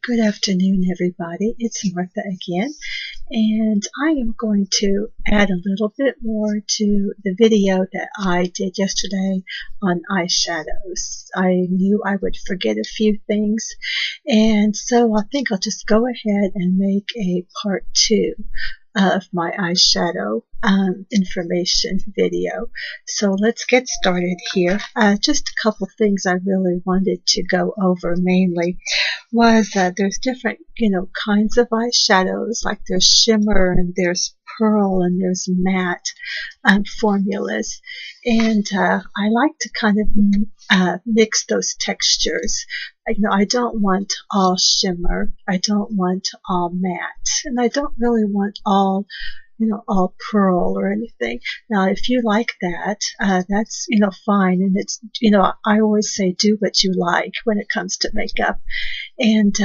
Good afternoon, everybody. It's Martha again, and I am going to add a little bit more to the video that I did yesterday on eyeshadows. I knew I would forget a few things, and so I think I'll just go ahead and make a part 2 of my eyeshadow information video. So let's get started here. Just a couple things I really wanted to go over mainly was there's different, kinds of eyeshadows, like there's shimmer and there's pearl and there's matte formulas. And I like to kind of mix those textures. I don't want all shimmer, I don't want all matte, and I don't really want all pearl or anything. Now, if you like that, that's, fine. And it's, I always say do what you like when it comes to makeup. And,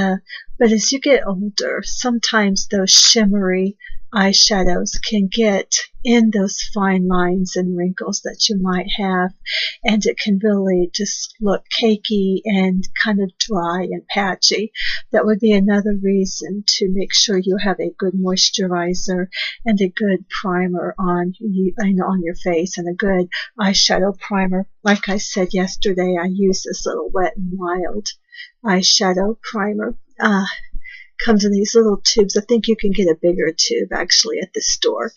but as you get older, sometimes those shimmery eyeshadows can get in those fine lines and wrinkles that you might have, and it can really just look cakey and kind of dry and patchy. That would be another reason to make sure you have a good moisturizer and a good primer on your face, and a good eyeshadow primer. Like I said yesterday, I use this little Wet n Wild eyeshadow primer. Comes in these little tubes. I think you can get a bigger tube actually at the store.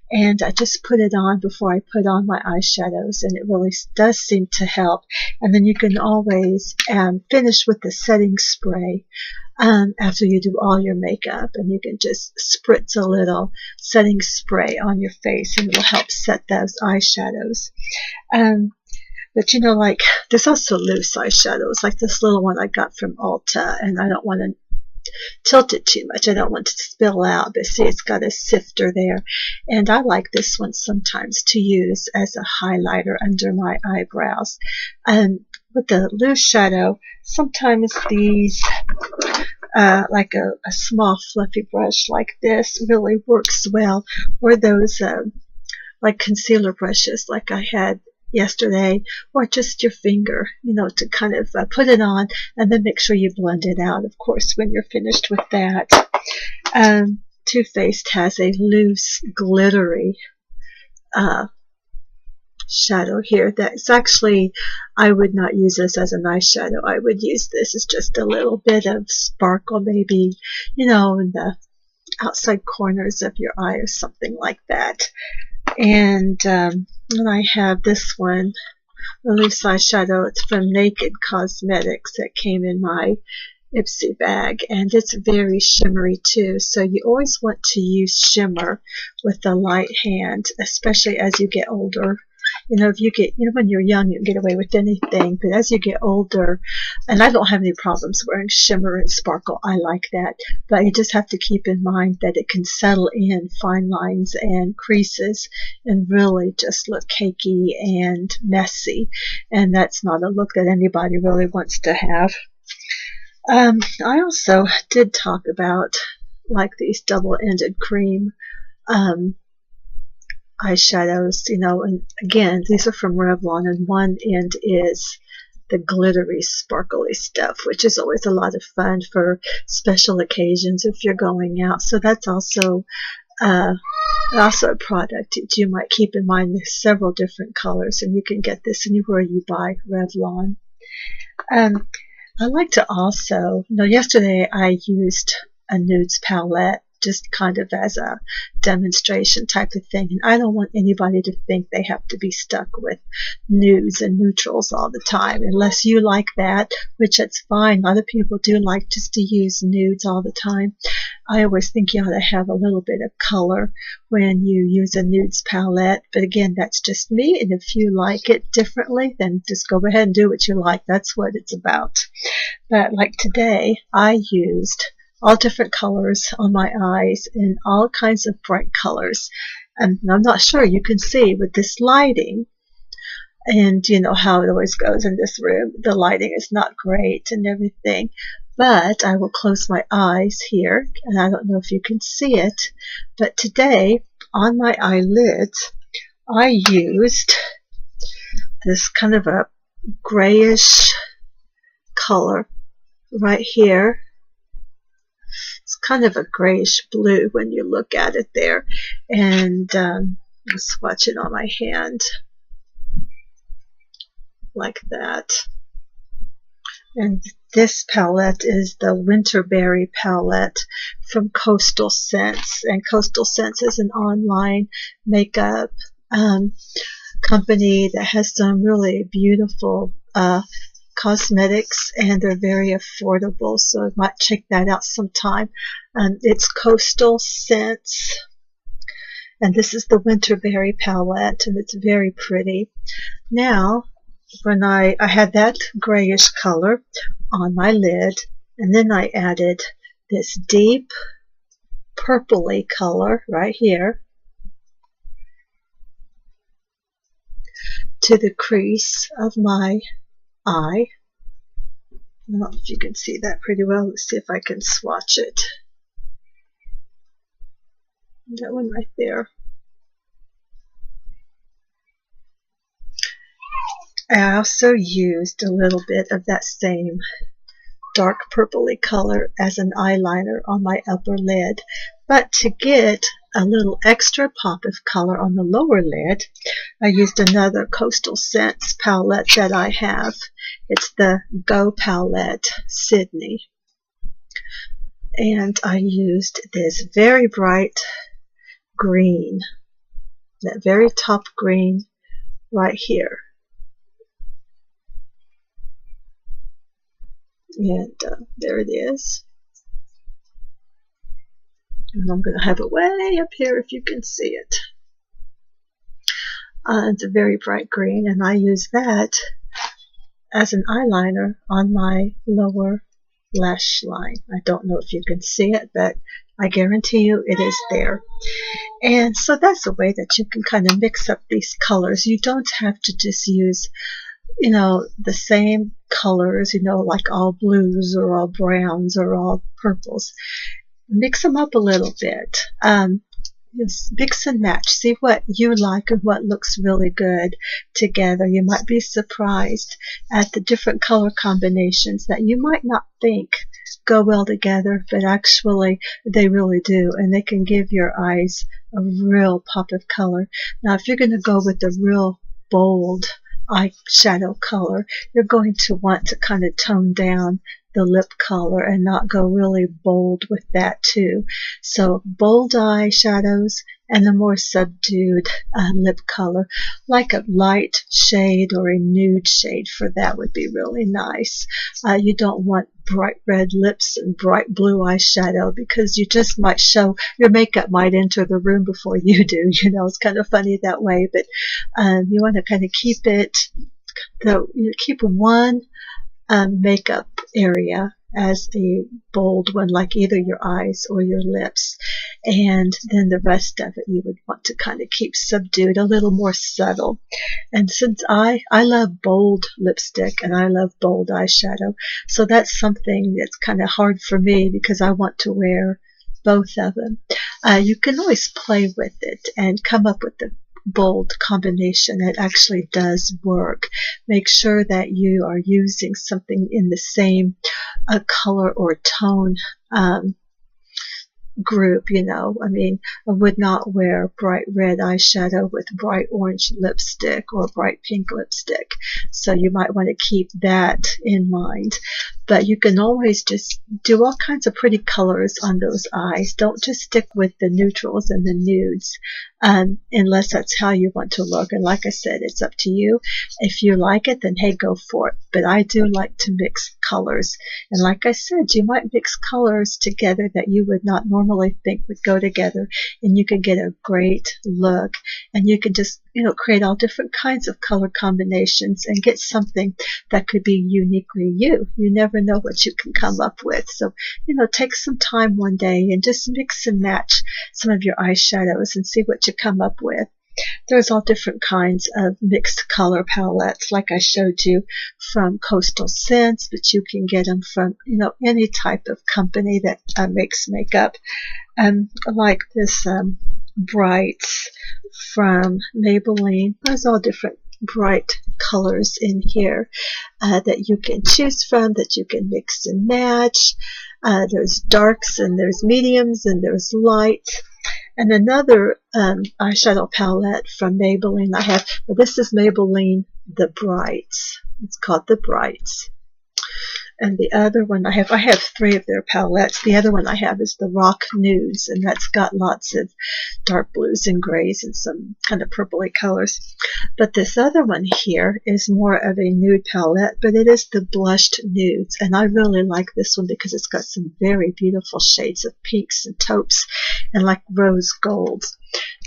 And I just put it on before I put on my eyeshadows, and it really does seem to help. And then you can always finish with the setting spray after you do all your makeup, and you can just spritz a little setting spray on your face, and it'll help set those eyeshadows. But like there's also loose eyeshadows, like this little one I got from Ulta, and I don't want to tilt it too much. I don't want it to spill out, but see, it's got a sifter there. And I like this one sometimes to use as a highlighter under my eyebrows. And with the loose shadow, sometimes these, like a small fluffy brush like this really works well, or those like concealer brushes like I had yesterday, or just your finger, to kind of put it on and then make sure you blend it out, of course, when you're finished with that. Too Faced has a loose, glittery shadow here that's actually, I would not use this as an eyeshadow. I would use this as just a little bit of sparkle, maybe, in the outside corners of your eye or something like that. And then I have this one, a loose eyeshadow. It's from Naked Cosmetics that came in my Ipsy bag, and it's very shimmery too. So you always want to use shimmer with the light hand, especially as you get older. If you get, when you're young, you can get away with anything, but as you get older, and I don't have any problems wearing shimmer and sparkle, I like that, but you just have to keep in mind that it can settle in fine lines and creases and really just look cakey and messy, and that's not a look that anybody really wants to have. I also did talk about like these double-ended cream eyeshadows, and again, these are from Revlon, and one end is the glittery, sparkly stuff, which is always a lot of fun for special occasions if you're going out. So that's also a product that you might keep in mind. There's several different colors, and you can get this anywhere you buy Revlon. I like to also, yesterday I used a nudes palette, just kind of as a demonstration type of thing. And I don't want anybody to think they have to be stuck with nudes and neutrals all the time, unless you like that, which it's fine. A lot of people do like just to use nudes all the time. I always think you ought to have a little bit of color when you use a nudes palette. But again, that's just me. And if you like it differently, then just go ahead and do what you like. That's what it's about. But like today, I used all different colors on my eyes and all kinds of bright colors. And I'm not sure you can see with this lighting, and how it always goes in this room. The lighting is not great and everything. But I will close my eyes here, and I don't know if you can see it, but today on my eyelids, I used this kind of a grayish color right here It's kind of a grayish blue when you look at it there. And let's swatch it on my hand like that. And this palette is the Winterberry palette from Coastal Scents. And Coastal Scents is an online makeup company that has some really beautiful cosmetics, and they're very affordable, so I might check that out sometime. It's Coastal Scents, and this is the Winterberry palette, and it's very pretty. Now, when I had that grayish color on my lid, and then I added this deep purpley color right here to the crease of my eye. I don't know if you can see that pretty well. Let's see if I can swatch it. That one right there. I also used a little bit of that same dark purpley color as an eyeliner on my upper lid. But to get a little extra pop of color on the lower lid, I used another Coastal Scents palette that I have. It's the Go palette Sydney. And I used this very bright green, that very top green right here. And there it is. And I'm going to have it way up here if you can see it. It's a very bright green, and I use that as an eyeliner on my lower lash line. I don't know if you can see it, but I guarantee you it is there. And so that's a way that you can kind of mix up these colors. You don't have to just use, you know, the same colors, you know, like all blues or all browns or all purples. Mix them up a little bit. Just mix and match. See what you like and what looks really good together. You might be surprised at the different color combinations that you might not think go well together, but actually they really do, and they can give your eyes a real pop of color. Now, if you're going to go with a real bold eyeshadow color, you're going to want to kind of tone down the lip color and not go really bold with that too. So bold eyeshadows and a more subdued lip color, like a light shade or a nude shade for that would be really nice. You don't want bright red lips and bright blue eyeshadow, because you just might show, your makeup might enter the room before you do. You know, it's kind of funny that way, but you want to kind of keep it, keep one makeup area as a bold one, like either your eyes or your lips, and then the rest of it you would want to kind of keep subdued, a little more subtle. And since I love bold lipstick and I love bold eyeshadow, so that's something that's kind of hard for me because I want to wear both of them. You can always play with it and come up with the bold combination that actually does work. Make sure that you are using something in the same color or tone group, you know. I mean, I would not wear bright red eyeshadow with bright orange lipstick or bright pink lipstick. So you might want to keep that in mind. But you can always just do all kinds of pretty colors on those eyes. Don't just stick with the neutrals and the nudes unless that's how you want to look. And like I said, it's up to you. If you like it, then hey, go for it. But I do like to mix colors. And like I said, you might mix colors together that you would not normally think would go together. And you can get a great look. And you can just, you know, create all different kinds of color combinations and get something that could be uniquely you. You never know what you can come up with. So, you know, take some time one day and just mix and match some of your eyeshadows and see what you come up with. There's all different kinds of mixed color palettes, like I showed you, from Coastal Scents, but you can get them from, you know, any type of company that makes makeup. Like this Brights from Maybelline. There's all different bright colors in here that you can choose from, that you can mix and match. There's darks and there's mediums and there's lights. And another eyeshadow palette from Maybelline I have, well, this is Maybelline The Brights. It's called The Brights. And the other one I have 3 of their palettes. The other one I have is the Rock Nudes, and that's got lots of dark blues and grays and some kind of purpley colors. But this other one here is more of a nude palette, but it is the Blushed Nudes, and I really like this one because it's got some very beautiful shades of pinks and taupes and like rose golds.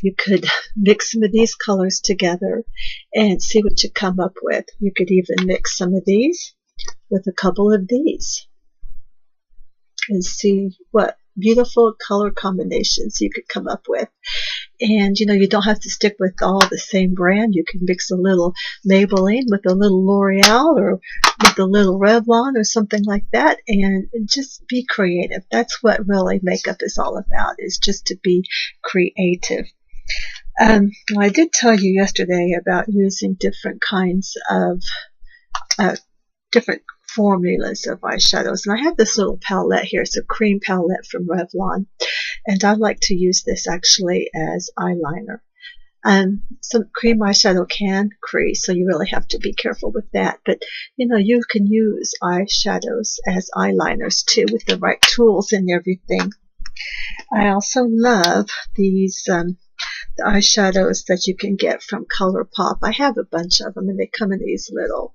You could mix some of these colors together and see what you come up with. You could even mix some of these with a couple of these and see what beautiful color combinations you could come up with. And you know, you don't have to stick with all the same brand. You can mix a little Maybelline with a little L'Oreal or with a little Revlon or something like that, and just be creative. That's what really makeup is all about, is just to be creative. I did tell you yesterday about using different kinds of different formulas of eyeshadows, and I have this little palette here. It's a cream palette from Revlon, and I like to use this actually as eyeliner. Some cream eyeshadow can crease, so you really have to be careful with that, but you know, you can use eyeshadows as eyeliners too with the right tools and everything. I also love these the eyeshadows that you can get from ColourPop. I have a bunch of them, and they come in these little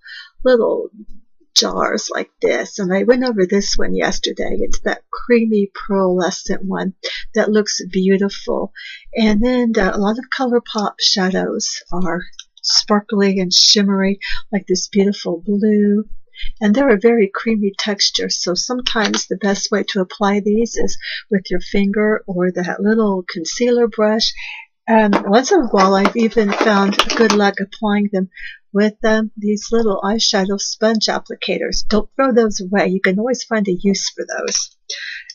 jars like this, and I went over this one yesterday. It's that creamy pearlescent one that looks beautiful. And then a lot of ColourPop shadows are sparkly and shimmery, like this beautiful blue, and they're a very creamy texture, so sometimes the best way to apply these is with your finger or that little concealer brush. Once in a while I've even found good luck applying them with these little eyeshadow sponge applicators. Don't throw those away. You can always find a use for those.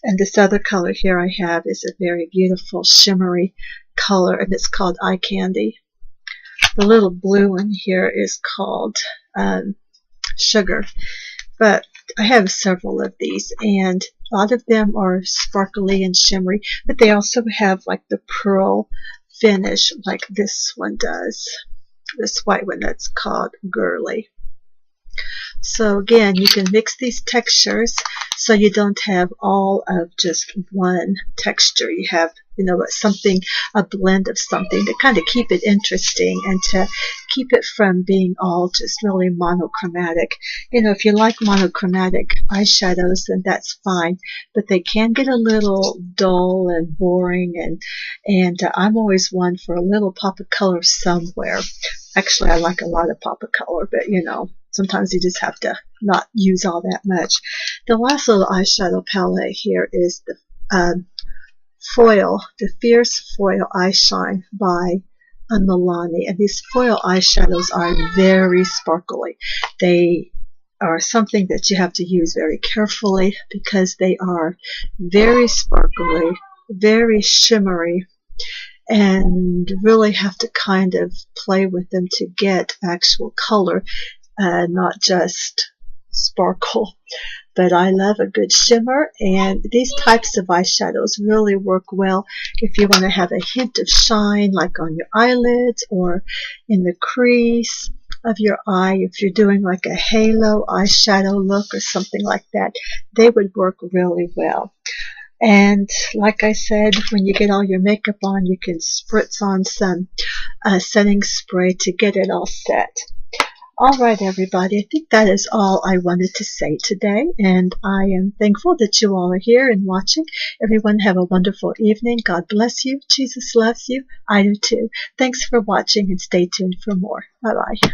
And this other color here I have is a very beautiful shimmery color, and it's called Eye Candy. The little blue one here is called Sugar. But I have several of these, and a lot of them are sparkly and shimmery, but they also have like the pearl finish like this one does. This white one that's called Girly. So again, you can mix these textures so you don't have all of just one texture. You have, you know, something, a blend of something to kind of keep it interesting and to keep it from being all just really monochromatic. You know, if you like monochromatic eyeshadows, then that's fine, but they can get a little dull and boring, and I'm always one for a little pop of color somewhere. Actually, I like a lot of pop of color, but you know, sometimes you just have to not use all that much. The last little eyeshadow palette here is the Foil, the Fierce Foil Eyeshine by Milani. And these foil eyeshadows are very sparkly. They are something that you have to use very carefully because they are very sparkly, very shimmery, and really have to kind of play with them to get actual color, not just sparkle. But I love a good shimmer, and these types of eyeshadows really work well if you want to have a hint of shine, like on your eyelids or in the crease of your eye. If you're doing like a halo eyeshadow look or something like that, they would work really well. And like I said, when you get all your makeup on, you can spritz on some setting spray to get it all set. All right, everybody, I think that is all I wanted to say today, and I am thankful that you all are here and watching. Everyone have a wonderful evening. God bless you. Jesus loves you. I do too. Thanks for watching, and stay tuned for more. Bye-bye.